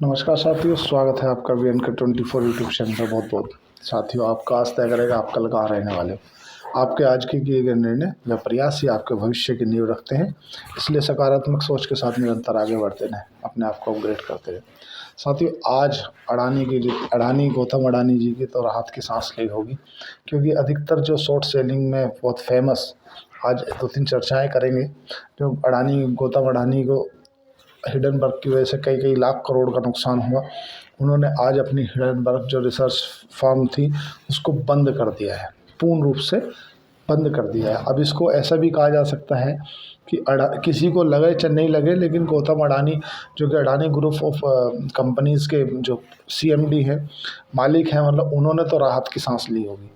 नमस्कार साथियों, स्वागत है आपका वी एन के 24 यूट्यूब चैनल पर। बहुत बहुत साथियों, आपका आज तय करेगा आप कल कहाँ रहने वाले हो। आपके आज के किए गए निर्णय व प्रयास ही आपके भविष्य की नींव रखते हैं। इसलिए सकारात्मक सोच के साथ निरंतर आगे बढ़ते रहें, अपने आप को अपग्रेड करते रहें। साथियों, आज गौतम अडानी जी की तो राहत की सांस ली होगी, क्योंकि अधिकतर जो शॉर्ट सेलिंग में बहुत फेमस आज 2-3 चर्चाएं करेंगे। जो गौतम अडानी को हिडनबर्ग की वजह से कई कई लाख करोड़ का नुकसान हुआ। उन्होंने आज अपनी हिडनबर्ग जो रिसर्च फर्म थी उसको बंद कर दिया है, पूर्ण रूप से बंद कर दिया है। अब इसको ऐसा भी कहा जा सकता है कि किसी को लगे चाहे नहीं लगे, लेकिन गौतम अडानी जो कि अडानी ग्रुप ऑफ कंपनीज़ के जो सीएमडी हैं, मालिक हैं, मतलब उन्होंने तो राहत की सांस ली होगी,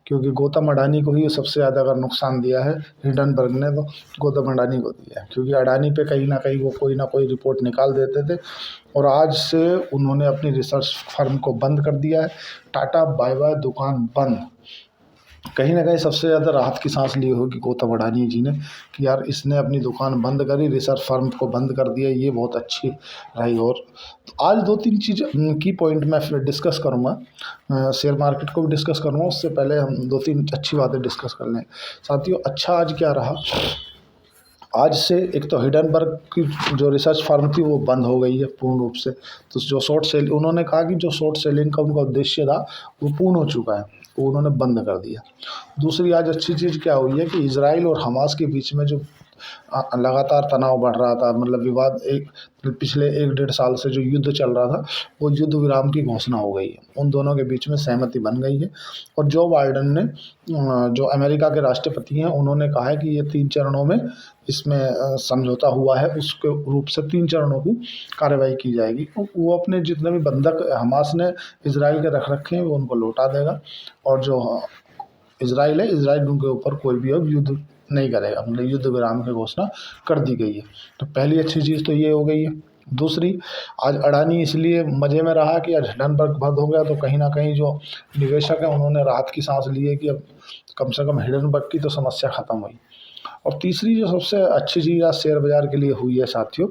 क्योंकि गौतम अडानी को ही सबसे ज़्यादा अगर नुकसान दिया है हिंडनबर्ग ने, तो गौतम अडानी को दिया है। क्योंकि अडानी पे कहीं ना कहीं वो कोई ना कोई रिपोर्ट निकाल देते थे, और आज से उन्होंने अपनी रिसर्च फर्म को बंद कर दिया है। टाटा बाय बाय, दुकान बंद। कहीं ना कहीं सबसे ज़्यादा राहत की सांस ली होगी गौतम अडानी जी ने, कि यार इसने अपनी दुकान बंद करी, रिसर्च फर्म को बंद कर दिया, ये बहुत अच्छी रही। और तो आज 2-3 चीज़ की पॉइंट मैं फिर डिस्कस करूँगा, शेयर मार्केट को भी डिस्कस करूँगा। उससे पहले हम 2-3 अच्छी बातें डिस्कस कर लें। साथियों, अच्छा आज क्या रहा, आज से एक तो हिडनबर्ग की जो रिसर्च फर्म थी वो बंद हो गई है पूर्ण रूप से। तो जो शॉर्ट सेल, उन्होंने कहा कि जो शॉर्ट सेलिंग का उनका उद्देश्य था वो पूर्ण हो चुका है, वो उन्होंने बंद कर दिया। दूसरी आज अच्छी चीज़ क्या हुई है कि इजराइल और हमास के बीच में जो लगातार तनाव बढ़ रहा था, मतलब विवाद, एक पिछले 1-1.5 साल से जो युद्ध चल रहा था, वो युद्ध विराम की घोषणा हो गई है। उन दोनों के बीच में सहमति बन गई है। और जो बाइडेन ने, जो अमेरिका के राष्ट्रपति हैं, उन्होंने कहा है कि ये 3 चरणों में इसमें समझौता हुआ है, उसके रूप से 3 चरणों की कार्रवाई की जाएगी। वो अपने जितने भी बंधक हमास ने इजराइल के रख रखे हैं वो उनको लौटा देगा, और जो इजराइल है, इजराइल उनके ऊपर कोई भी अब युद्ध नहीं करेगा, मतलब युद्ध विराम की घोषणा कर दी गई है। तो पहली अच्छी चीज़ तो ये हो गई है। दूसरी, आज अडानी इसलिए मज़े में रहा कि आज हिडनबर्ग बंद हो गया, तो कहीं ना कहीं जो निवेशक हैं उन्होंने राहत की सांस ली है कि अब कम से कम हिडनबर्ग की तो समस्या ख़त्म हुई। और तीसरी जो सबसे अच्छी चीज़ आज शेयर बाज़ार के लिए हुई है साथियों,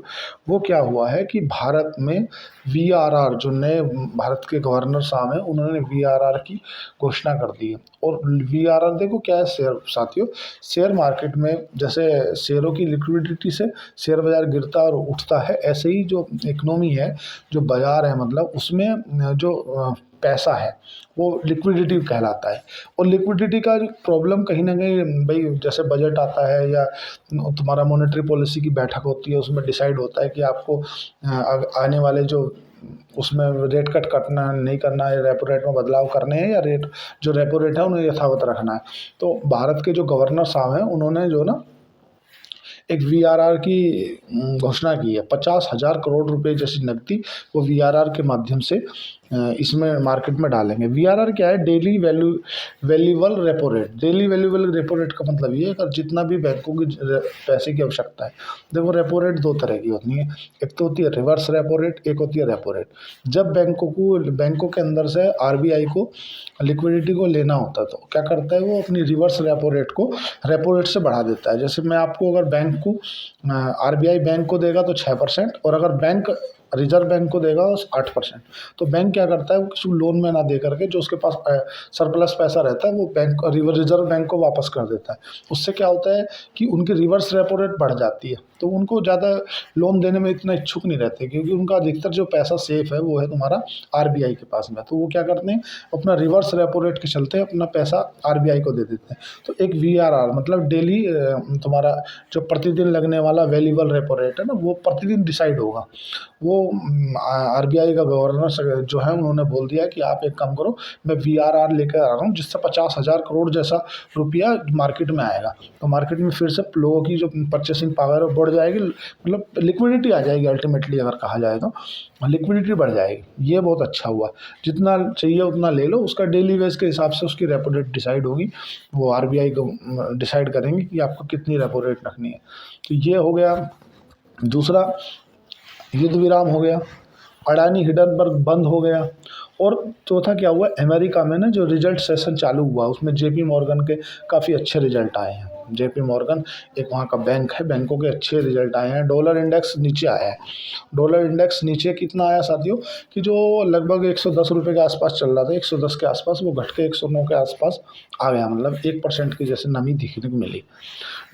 वो क्या हुआ है कि भारत में वीआरआर, जो नए भारत के गवर्नर साहब हैं, उन्होंने वीआरआर की घोषणा कर दी है। और वीआरआर देखो क्या है शेयर साथियों, शेयर मार्केट में जैसे शेयरों की लिक्विडिटी से शेयर बाज़ार गिरता और उठता है, ऐसे ही जो इकोनॉमी है, जो बाज़ार है, मतलब उसमें जो पैसा है वो लिक्विडिटी कहलाता है। और लिक्विडिटी का प्रॉब्लम कहीं ना कहीं, भाई जैसे बजट आता है या तुम्हारा मॉनेटरी पॉलिसी की बैठक होती है, उसमें डिसाइड होता है कि आपको आने वाले जो उसमें रेट कट करना नहीं करना है, रेपो रेट में बदलाव करने हैं, या रेट जो रेपो रेट है उन्हें यथावत रखना है। तो भारत के जो गवर्नर साहब हैं उन्होंने जो ना एक वीआरआर की घोषणा की है। 50,000 करोड़ रुपए जैसी नकदी वो वीआरआर के माध्यम से इसमें मार्केट में डालेंगे। वीआरआर क्या है? Daily valuable repo rate. Daily valuable repo rate का मतलब ये है कि जितना भी बैंकों की पैसे की आवश्यकता है, देखो रेपो रेट 2 तरह की होती है। एक तो होती है रिवर्स रेपो रेट, एक होती है रेपो रेट। जब बैंकों के अंदर से आरबीआई को लिक्विडिटी को लेना होता है, तो क्या करता है वो अपनी रिवर्स रेपो रेट को रेपो रेट से बढ़ा देता है। जैसे मैं आपको, अगर बैंक को आरबीआई बैंक को देगा तो 6%, और अगर बैंक रिजर्व बैंक को देगा 8%। तो बैंक क्या करता है, वो किसी को लोन में ना दे करके जो उसके पास सरप्लस पैसा रहता है वो रिजर्व बैंक को वापस कर देता है। उससे क्या होता है कि उनकी रिवर्स रेपो रेट बढ़ जाती है, तो उनको ज़्यादा लोन देने में इतना इच्छुक नहीं रहते, क्योंकि उनका अधिकतर जो पैसा सेफ है वो है तुम्हारा आरबीआई के पास में। तो वो क्या करते हैं, अपना रिवर्स रेपो रेट के चलते अपना पैसा आरबीआई को दे देते हैं। तो एक वीआरआर मतलब डेली तुम्हारा जो प्रतिदिन लगने वाला वैल्यूएबल रेपो रेट है ना, वो प्रतिदिन डिसाइड होगा। वो आरबीआई का गवर्नर जो है उन्होंने बोल दिया कि आप एक काम करो, मैं वीआरआर लेकर आ रहा हूँ, जिससे 50,000 करोड़ जैसा रुपया मार्केट में आएगा। तो मार्केट में फिर से लोगों की जो परचेसिंग पावर है बढ़ जाएगी, मतलब लिक्विडिटी आ जाएगी। अल्टीमेटली अगर कहा जाए तो लिक्विडिटी बढ़ जाएगी। ये बहुत अच्छा हुआ। जितना चाहिए उतना ले लो, उसका डेली वेज के हिसाब से उसकी रेपो रेट डिसाइड होगी। वो आरबीआई को डिसाइड करेंगे कि आपको कितनी रेपो रेट रखनी है। तो ये हो गया। दूसरा, युद्ध विराम हो गया, अडानी हिडनबर्ग बंद हो गया। और चौथा क्या हुआ, अमेरिका में ना जो रिजल्ट सेशन चालू हुआ उसमें जेपी मॉर्गन के काफ़ी अच्छे रिजल्ट आए हैं। JP मॉर्गन एक वहाँ का बैंक है, बैंकों के अच्छे रिजल्ट आए हैं। डॉलर इंडेक्स नीचे आया है। डॉलर इंडेक्स नीचे कितना आया साथियों कि जो लगभग 110 रुपये के आसपास चल रहा था, 110 के आसपास, वो घट के 109 के आसपास आ गया। मतलब 1% की जैसे नमी दिखने को मिली।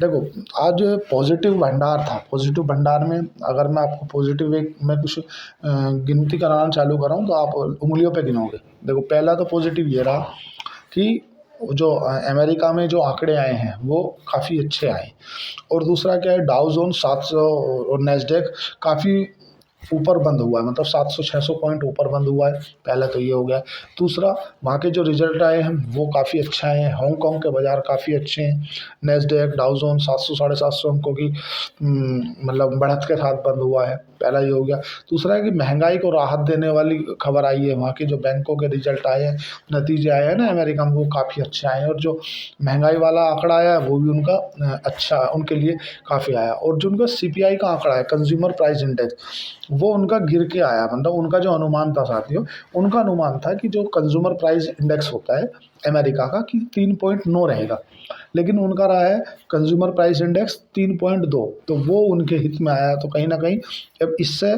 देखो आज पॉजिटिव भंडार था। पॉजिटिव भंडार में अगर मैं आपको पॉजिटिव एक मैं कुछ गिनती कराना चालू कराऊँ तो आप उंगलियों पे गिनोगे। देखो पहला तो पॉजिटिव ये रहा कि जो अमेरिका में जो आंकड़े आए हैं वो काफ़ी अच्छे आए। और दूसरा क्या है, डाउ जोन 700 और नैस्डैक काफ़ी ऊपर बंद हुआ है, मतलब 700-600 पॉइंट ऊपर बंद हुआ है। पहला तो ये हो गया। दूसरा वहाँ के जो रिजल्ट आए हैं वो काफ़ी अच्छा है। हांगकांग के बाज़ार काफ़ी अच्छे हैं। नैस्डैक डाउ जोन 700 साढ़े 700 अंकों की मतलब बढ़त के साथ बंद हुआ है। पहला ये हो गया। दूसरा है कि महंगाई को राहत देने वाली खबर आई है। वहाँ के जो बैंकों के रिजल्ट आए हैं, नतीजे आए हैं ना अमेरिका में, वो काफ़ी अच्छे आए हैं। और जो महंगाई वाला आंकड़ा आया है वो भी उनका अच्छा उनके लिए काफ़ी आया। और जो उनका CPI का आंकड़ा है, कंज्यूमर प्राइस इंडेक्स, वो उनका गिर के आया। मतलब उनका जो अनुमान था साथियों, उनका अनुमान था कि जो कंज्यूमर प्राइस इंडेक्स होता है अमेरिका का कि 3.9 रहेगा, लेकिन उनका रहा है कंज्यूमर प्राइस इंडेक्स 3.2। तो वो उनके हित में आया। तो कहीं ना कहीं अब इससे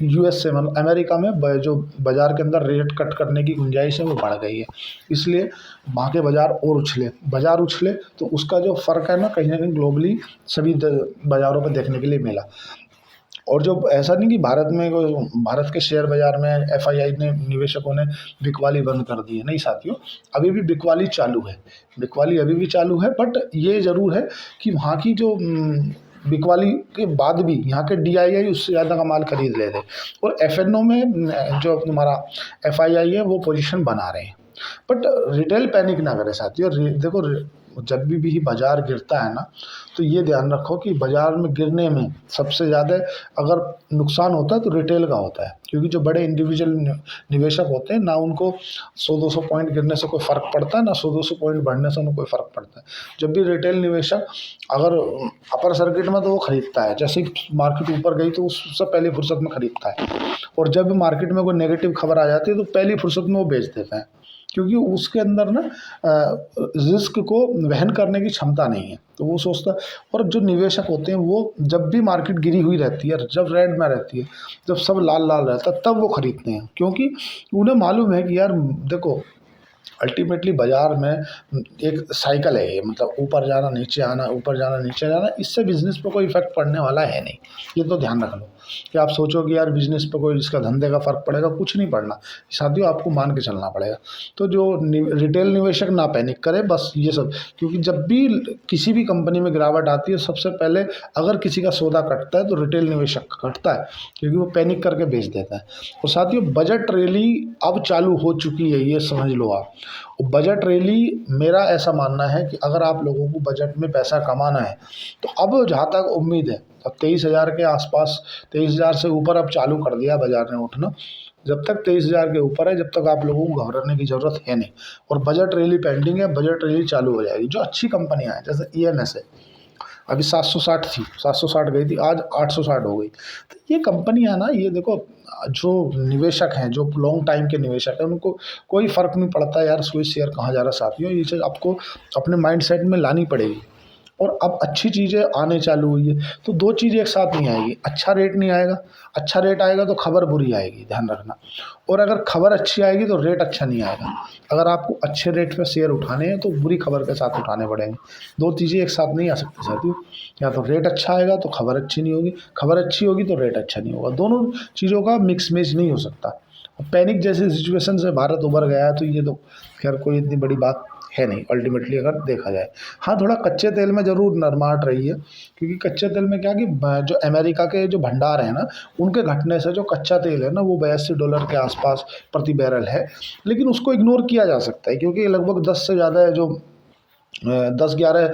US से मतलब अमेरिका में जो बाज़ार के अंदर रेट कट करने की गुंजाइश है वो बढ़ गई है। इसलिए वहाँ के बाज़ार उछले तो उसका जो फ़र्क है ना कहीं ग्लोबली सभी बाज़ारों पर देखने के लिए मिला। और जो ऐसा नहीं कि भारत के शेयर बाज़ार में FII ने निवेशकों ने बिकवाली बंद कर दी है, नहीं साथियों, अभी भी बिकवाली चालू है। बिकवाली अभी भी चालू है, बट ये ज़रूर है कि वहाँ की जो बिकवाली के बाद भी यहाँ के DII उससे ज़्यादा का माल खरीद ले रहे। और FNO में जो हमारा FII है वो पोजीशन बना रहे हैं। बट रिटेल पैनिक ना करे साथियों। देखो जब भी बाज़ार गिरता है ना तो ये ध्यान रखो कि बाज़ार में गिरने में सबसे ज़्यादा अगर नुकसान होता है तो रिटेल का होता है, क्योंकि जो बड़े इंडिविजुअल निवेशक होते हैं ना उनको 100-200 पॉइंट गिरने से कोई फ़र्क पड़ता है, ना 100-200 पॉइंट बढ़ने से उनको कोई फ़र्क पड़ता है। जब भी रिटेल निवेशक अगर अपर सर्किट में तो वो खरीदता है, जैसे ही मार्केट ऊपर गई तो उससे पहली फुर्सत में खरीदता है। और जब भी मार्केट में कोई नेगेटिव खबर आ जाती है तो पहली फुर्सत में वो बेच देता है, क्योंकि उसके अंदर ना रिस्क को वहन करने की क्षमता नहीं है। तो वो सोचता है। और जो निवेशक होते हैं वो जब भी मार्केट गिरी हुई रहती है, जब रेड में रहती है, जब सब लाल लाल रहता है, तब वो खरीदते हैं, क्योंकि उन्हें मालूम है कि यार देखो अल्टीमेटली बाज़ार में एक साइकिल है ये, मतलब ऊपर जाना नीचे आना, ऊपर जाना नीचे जाना, इससे बिज़नेस पे कोई इफेक्ट पड़ने वाला है नहीं। ये तो ध्यान रख लो कि आप सोचो कि यार बिज़नेस पे कोई इसका धंधे का फ़र्क पड़ेगा, कुछ नहीं पड़ना साथियों, आपको मान के चलना पड़ेगा। तो जो रिटेल निवेशक ना पैनिक करे बस ये सब, क्योंकि जब भी किसी भी कंपनी में गिरावट आती है सबसे पहले अगर किसी का सौदा कटता है तो रिटेल निवेशक कटता है, क्योंकि वो पैनिक करके बेच देता है। और साथियों बजट रैली अब चालू हो चुकी है, ये समझ लो आप। बजट रैली मेरा ऐसा मानना है कि अगर आप लोगों को बजट में पैसा कमाना है तो अब जहाँ तक उम्मीद है, अब 23,000 के आसपास, 23,000 से ऊपर अब चालू कर दिया बाजार ने उठना। जब तक 23,000 के ऊपर है जब तक आप लोगों को घबराने की ज़रूरत है नहीं। और बजट रैली पेंडिंग है, बजट रैली चालू हो जाएगी। जो अच्छी कंपनियां हैं जैसे EMS है, अभी 760 थी, 760 गई थी, आज 860 हो गई। तो ये कंपनियां ना, ये देखो जो निवेशक हैं, जो लॉन्ग टाइम के निवेशक हैं, उनको कोई फ़र्क नहीं पड़ता यार कोई शेयर कहाँ जा रहा है साथियों। ये चीज़ आपको अपने माइंड सेट में लानी पड़ेगी। और अब अच्छी चीज़ें आने चालू हुई है तो दो चीज़ एक साथ नहीं आएगी। अच्छा रेट नहीं आएगा, अच्छा रेट आएगा तो खबर बुरी आएगी, ध्यान रखना। और अगर खबर अच्छी आएगी तो रेट अच्छा नहीं आएगा। अगर आपको अच्छे रेट पे शेयर उठाने हैं तो बुरी खबर के साथ उठाने पड़ेंगे। दो चीज़ें एक साथ नहीं आ सकती साथियों। या तो रेट अच्छा आएगा तो खबर अच्छी नहीं होगी, खबर अच्छी होगी तो रेट अच्छा नहीं होगा। दोनों चीज़ों का मिक्स मैच नहीं हो सकता। पैनिक जैसी सिचुएशन से भारत उभर गया है तो ये तो खैर कोई इतनी बड़ी बात है नहीं अल्टीमेटली अगर देखा जाए। हाँ थोड़ा कच्चे तेल में ज़रूर नरमाहट रही है, क्योंकि कच्चे तेल में क्या कि जो अमेरिका के जो भंडार हैं ना उनके घटने से जो कच्चा तेल है ना वो $82 के आसपास प्रति बैरल है। लेकिन उसको इग्नोर किया जा सकता है, क्योंकि लगभग 10 से ज़्यादा जो 10-11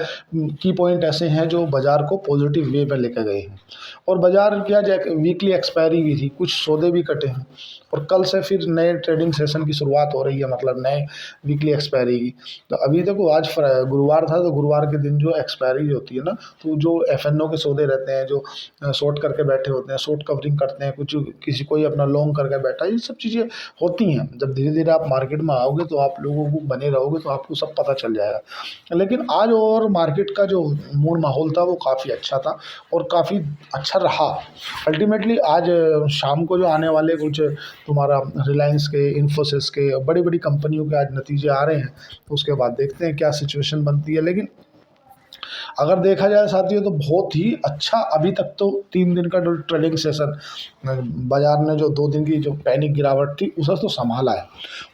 की पॉइंट ऐसे हैं जो बाज़ार को पॉजिटिव वे पे लेकर गए हैं। और बाज़ार क्या वीकली एक्सपायरी भी थी, कुछ सौदे भी कटे हैं। और कल से फिर नए ट्रेडिंग सेशन की शुरुआत हो रही है, मतलब नए वीकली एक्सपायरी की। तो अभी देखो आज गुरुवार था, तो गुरुवार के दिन जो एक्सपायरी होती है ना, तो जो FNO के सौदे रहते हैं, जो शॉर्ट करके बैठे होते हैं, शॉर्ट कवरिंग करते हैं, कुछ किसी कोई अपना लॉन्ग करके बैठा है, ये सब चीज़ें होती हैं। जब धीरे धीरे आप मार्केट में आओगे तो आप लोगों को बने रहोगे तो आपको सब पता चल जाएगा। लेकिन आज और मार्केट का जो मूड माहौल था वो काफ़ी अच्छा था और काफ़ी अच्छा रहा। अल्टीमेटली आज शाम को जो आने वाले कुछ तुम्हारा रिलायंस के, इन्फोसिस के, बड़ी बड़ी कंपनियों के आज नतीजे आ रहे हैं, तो उसके बाद देखते हैं क्या सिचुएशन बनती है। लेकिन अगर देखा जाए साथियों तो बहुत ही अच्छा अभी तक तो 3 दिन का जो ट्रेडिंग सेशन बाजार ने जो 2 दिन की जो पैनिक गिरावट थी उसे तो संभाला है।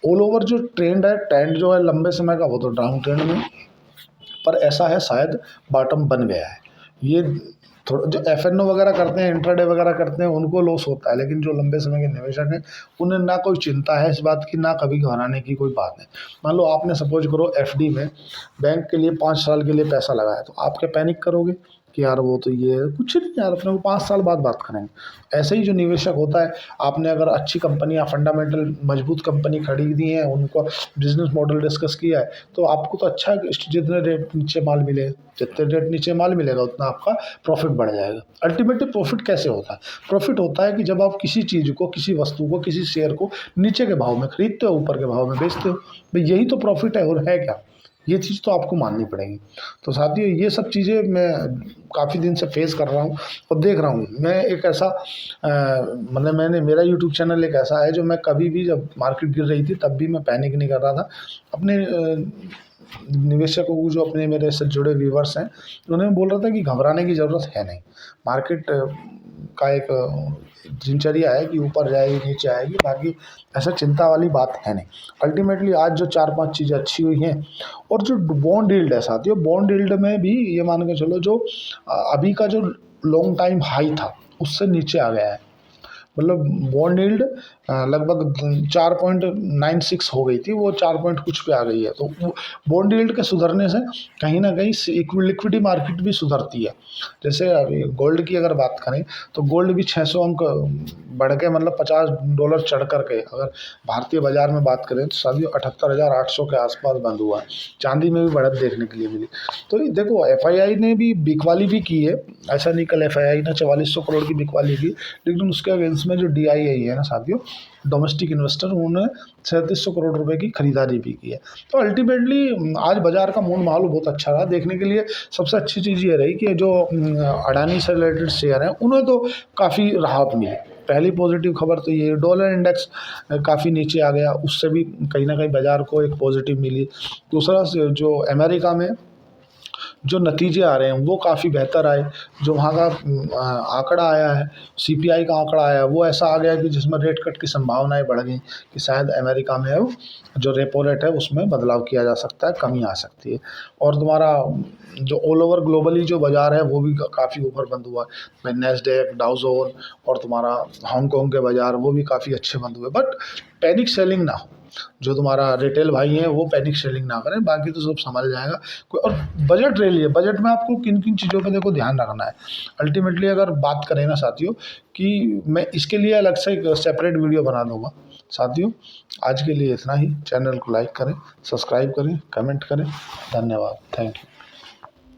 ऑल ओवर जो ट्रेंड जो है लंबे समय का वो तो डाउन ट्रेंड में, पर ऐसा है शायद बॉटम बन गया है। ये थोड़ा जो एफएनओ वगैरह करते हैं, इंट्राडे वगैरह करते हैं, उनको लॉस होता है, लेकिन जो लंबे समय के निवेशक हैं उन्हें ना कोई चिंता है इस बात की, ना कभी घबराने की कोई बात है। मान लो आपने सपोज करो एफडी में बैंक के लिए 5 साल के लिए पैसा लगाया, तो आप क्या पैनिक करोगे कि यार वो तो ये कुछ नहीं यार, अपने को 5 साल बाद बात करेंगे। ऐसे ही जो निवेशक होता है, आपने अगर अच्छी कंपनी या फंडामेंटल मजबूत कंपनी खरीदी है, उनको बिजनेस मॉडल डिस्कस किया है, तो आपको तो अच्छा है, जितने रेट नीचे माल मिले, जितने रेट नीचे माल मिलेगा उतना आपका प्रॉफिट बढ़ जाएगा। अल्टीमेटली प्रॉफिट कैसे होता है? प्रॉफिट होता है कि जब आप किसी चीज़ को, किसी वस्तु को, किसी शेयर को नीचे के भाव में खरीदते हो, ऊपर के भाव में बेचते हो, भाई यही तो प्रॉफिट है। और है क्या? ये चीज़ तो आपको माननी पड़ेगी। तो साथियों ये सब चीज़ें मैं काफ़ी दिन से फेस कर रहा हूँ और देख रहा हूँ। मैं एक ऐसा मतलब मेरा यूट्यूब चैनल एक ऐसा है जो मैं कभी भी, जब मार्केट गिर रही थी तब भी मैं पैनिक नहीं कर रहा था। अपने निवेशकों को, जो अपने मेरे से जुड़े व्यूवर्स हैं, उन्हें बोल रहा था कि घबराने की ज़रूरत है नहीं। मार्केट का एक दिनचर्या है कि ऊपर जाएगी, नीचे आएगी, बाकी ऐसा चिंता वाली बात है नहीं। अल्टीमेटली आज जो 4-5 चीज़ें अच्छी हुई हैं, और जो बॉन्ड यील्ड है साथियों, बॉन्ड यील्ड में भी ये मान के चलो जो अभी का जो लॉन्ग टाइम हाई था उससे नीचे आ गया है। मतलब बॉन्ड यील्ड लगभग 4.96 हो गई थी, वो 4 पॉइंट कुछ पे आ गई है। तो बॉन्ड यील्ड के सुधरने से कहीं ना कहीं लिक्विडिटी मार्केट भी सुधरती है। जैसे अभी गोल्ड की अगर बात करें तो गोल्ड भी 600 अंक बढ़ के, मतलब $50 चढ़ कर के, अगर भारतीय बाजार में बात करें तो सभी 78,800 के आसपास बंद हुआ है। चांदी में भी बढ़त देखने के लिए मिली। तो देखो एफआईआई ने भी बिकवाली भी की है, ऐसा नहीं कल एफआईआई ने 4400 करोड़ की बिकवाली की, लेकिन उसके अगेंस्ट में जो डीआईआई है ना साथियों, डोमेस्टिक इन्वेस्टर, उन्होंने 3700 करोड़ रुपए की खरीदारी भी की है। तो अल्टीमेटली आज बाजार का मूड माहौल बहुत अच्छा रहा। देखने के लिए सबसे अच्छी चीज़ ये रही कि जो अडानी से रिलेटेड शेयर हैं उन्हें तो काफ़ी राहत मिली। पहली पॉजिटिव खबर तो ये, डॉलर इंडेक्स काफ़ी नीचे आ गया, उससे भी कहीं ना कहीं बाजार को एक पॉजिटिव मिली। दूसरा जो अमेरिका में जो नतीजे आ रहे हैं वो काफ़ी बेहतर आए। जो वहाँ का आंकड़ा आया है, सीपीआई का आंकड़ा आया है, वो ऐसा आ गया कि जिसमें रेट कट की संभावनाएं बढ़ गई कि शायद अमेरिका में अब जो रेपो रेट है उसमें बदलाव किया जा सकता है, कमी आ सकती है। और तुम्हारा जो ऑल ओवर ग्लोबली जो बाज़ार है वो भी काफ़ी ऊपर बंद हुआ है। नैस्डैक, डाउ जोन और तुम्हारा हांगकॉन्ग के बाज़ार वो भी काफ़ी अच्छे बंद हुए। बट पैनिक सेलिंग ना हो, जो तुम्हारा रिटेल भाई है वो पैनिक सेलिंग ना करें, बाकी तो सब संभल जाएगा। और बजट ले लिए, बजट में आपको किन किन चीज़ों पे देखो ध्यान रखना है। अल्टीमेटली अगर बात करें ना साथियों, कि मैं इसके लिए अलग से एक सेपरेट वीडियो बना दूंगा। साथियों आज के लिए इतना ही। चैनल को लाइक करें, सब्सक्राइब करें, कमेंट करें। धन्यवाद, थैंक यू।